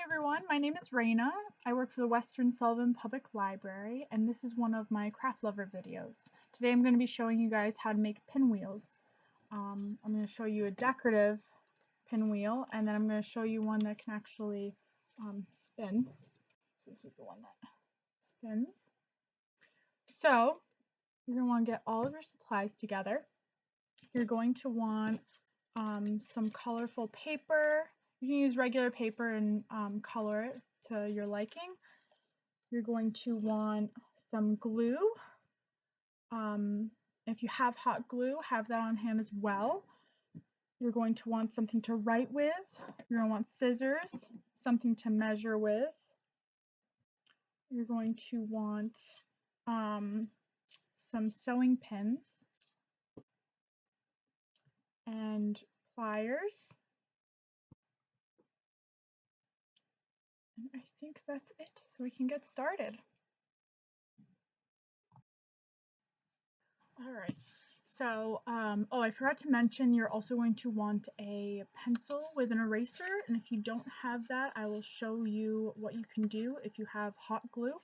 everyone, my name is Raina. I work for the Western Sullivan Public Library, and this is one of my craft lover videos. Today I'm going to be showing you guys how to make pinwheels. I'm going to show you a decorative pinwheel, and then I'm going to show you one that can actually spin. So this is the one that spins. So you're going to want to get all of your supplies together. You're going to want some colorful paper. You can use regular paper and color it to your liking. You're going to want some glue. If you have hot glue, have that on hand as well. You're going to want something to write with. You're going to want scissors, something to measure with. You're going to want some sewing pins and pliers. And I think that's it, so we can get started. All right, so, oh, I forgot to mention you're also going to want a pencil with an eraser, and if you don't have that, I will show you what you can do if you have hot glue,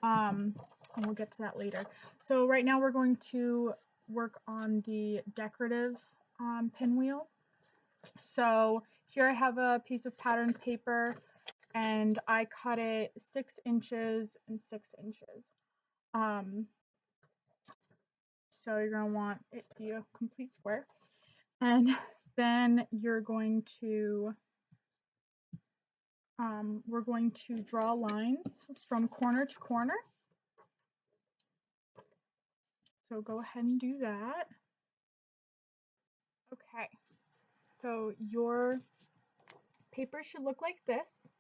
and we'll get to that later. So right now we're going to work on the decorative pinwheel. So here I have a piece of patterned paper, and I cut it 6 inches and 6 inches. So you're going to want it to be a complete square. And then you're going to, we're going to draw lines from corner to corner. So go ahead and do that. Okay, so your paper should look like this.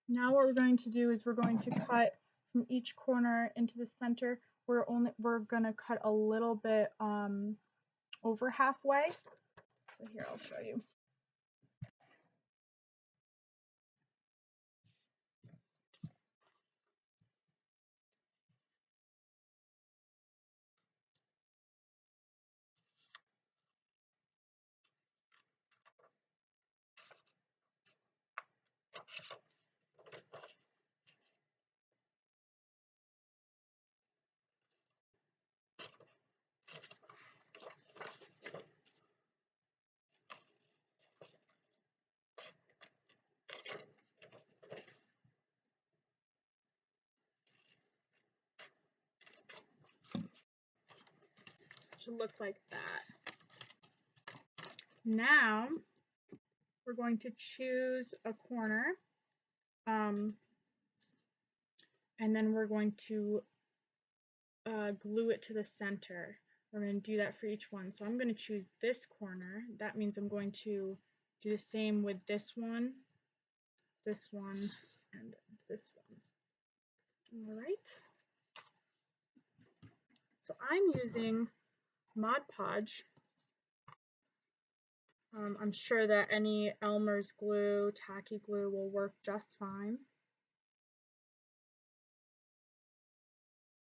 Now what we're going to do is we're going to cut from each corner into the center. We're going to cut a little bit over halfway. So here, I'll show you. Should look like that. Now we're going to choose a corner, and then we're going to glue it to the center. We're going to do that for each one. So I'm going to choose this corner. That means I'm going to do the same with this one, and this one. All right. So I'm using Mod Podge. I'm sure that any Elmer's glue, tacky glue will work just fine.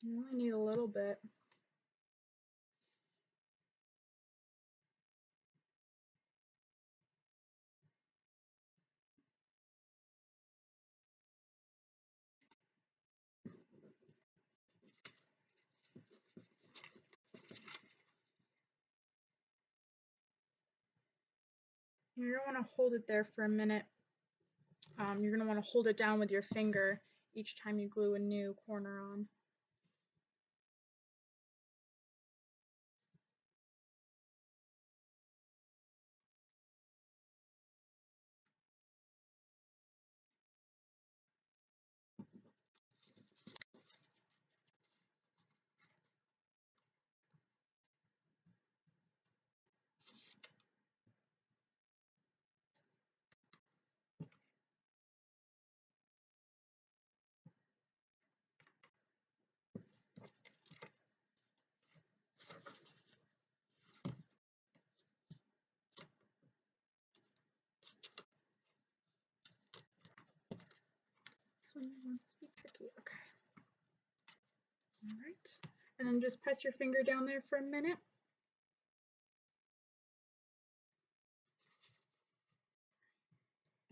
You only need a little bit. You're going to want to hold it there for a minute. You're going to want to hold it down with your finger each time you glue a new corner on. This one wants to be tricky. Okay. All right. And then just press your finger down there for a minute.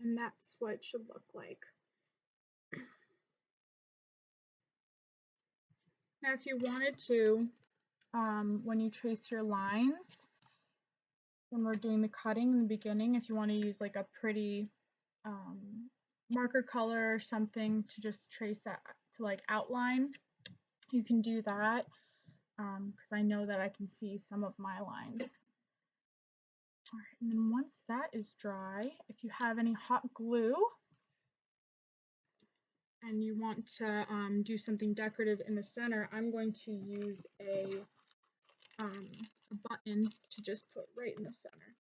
And that's what it should look like. Now if you wanted to, when you trace your lines, when we're doing the cutting in the beginning, if you want to use like a pretty marker color or something to just trace that, to like outline, you can do that, because I know that I can see some of my lines. All right, and then once that is dry, if you have any hot glue and you want to do something decorative in the center, I'm going to use a button to just put right in the center.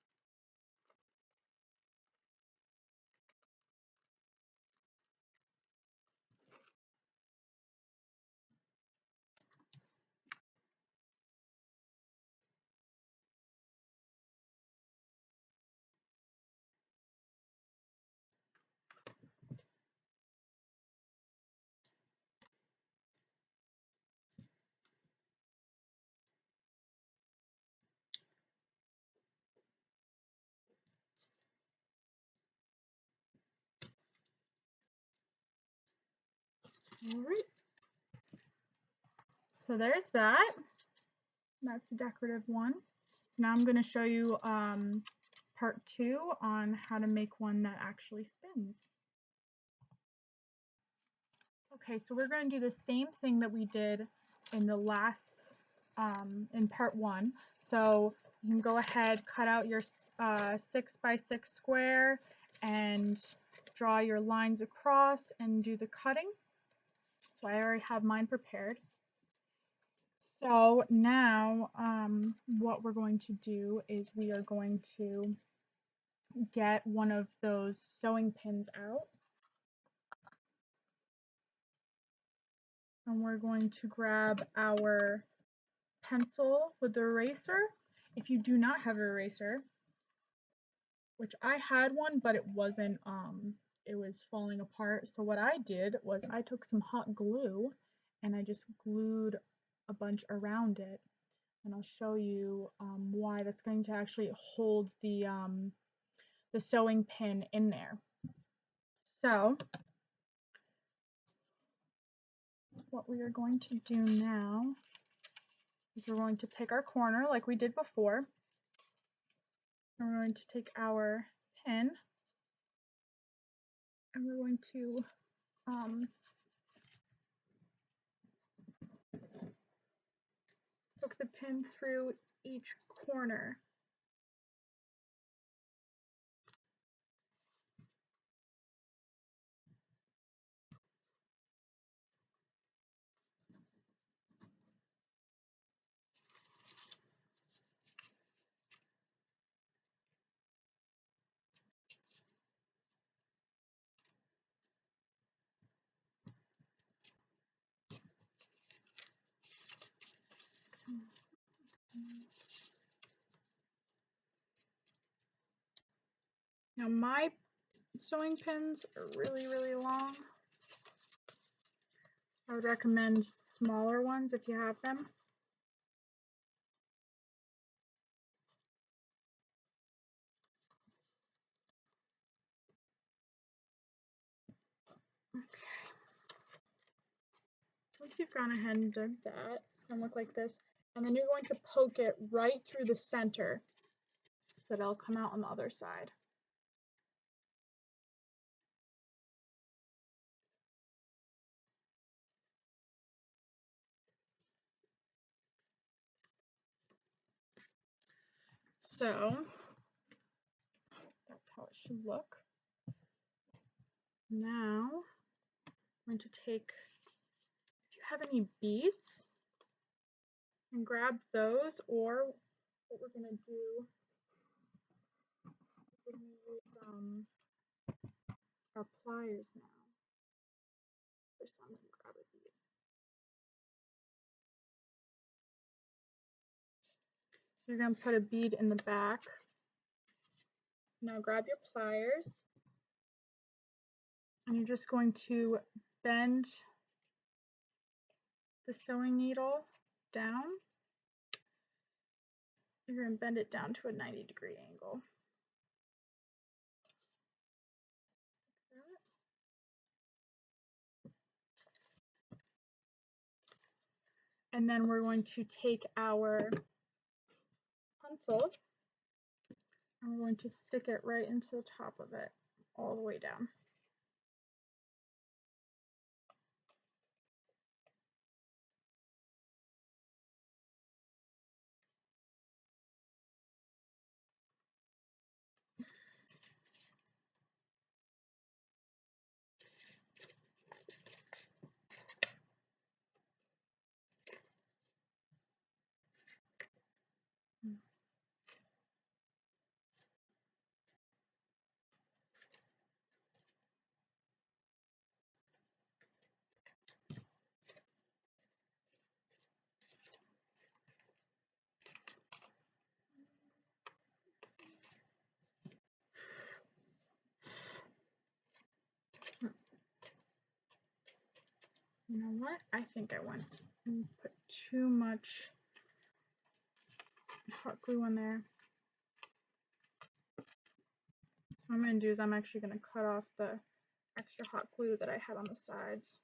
All right. So there's that. That's the decorative one. So now I'm going to show you part 2 on how to make one that actually spins. Okay, so we're going to do the same thing that we did in the last, in part 1. So you can go ahead, cut out your 6x6 square and draw your lines across and do the cutting. So I already have mine prepared. So now what we're going to do is we are going to get one of those sewing pins out. And we're going to grab our pencil with the eraser. If you do not have an eraser, which I had one, but it wasn't, it was falling apart. So what I did was I took some hot glue and I just glued a bunch around it. And I'll show you why that's going to actually hold the sewing pin in there. So what we are going to do now is we're going to pick our corner like we did before. And we're going to take our pin and we're going to poke the pin through each corner. Now my sewing pins are really, really long. I would recommend smaller ones if you have them. Okay. Once you've gone ahead and done that, it's going to look like this. And then you're going to poke it right through the center so that it'll come out on the other side. So that's how it should look. Now I'm going to take, if you have any beads, and grab those, or what we're going to do is we're going to use our pliers now. First I'm going to grab a bead. So you're going to put a bead in the back. Now grab your pliers and you're just going to bend the sewing needle down. You're going to bend it down to a 90-degree angle. And then we're going to take our pencil and we're going to stick it right into the top of it, all the way down. You know what? I think I went and put too much hot glue on there. So what I'm going to do is I'm actually going to cut off the extra hot glue that I had on the sides.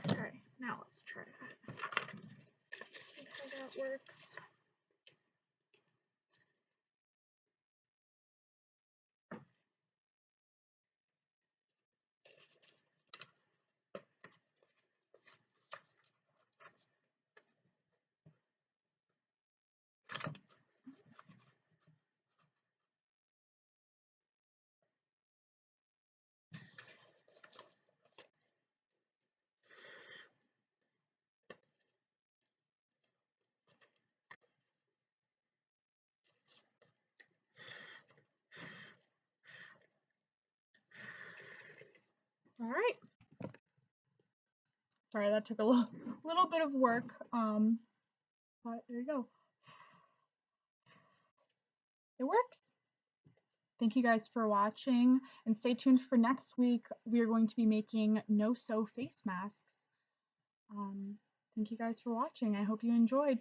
Okay, now let's try that. See how that works. All right. Sorry, that took a little bit of work, but there you go. It works. Thank you guys for watching, and stay tuned for next week. We are going to be making no-sew face masks. Thank you guys for watching. I hope you enjoyed.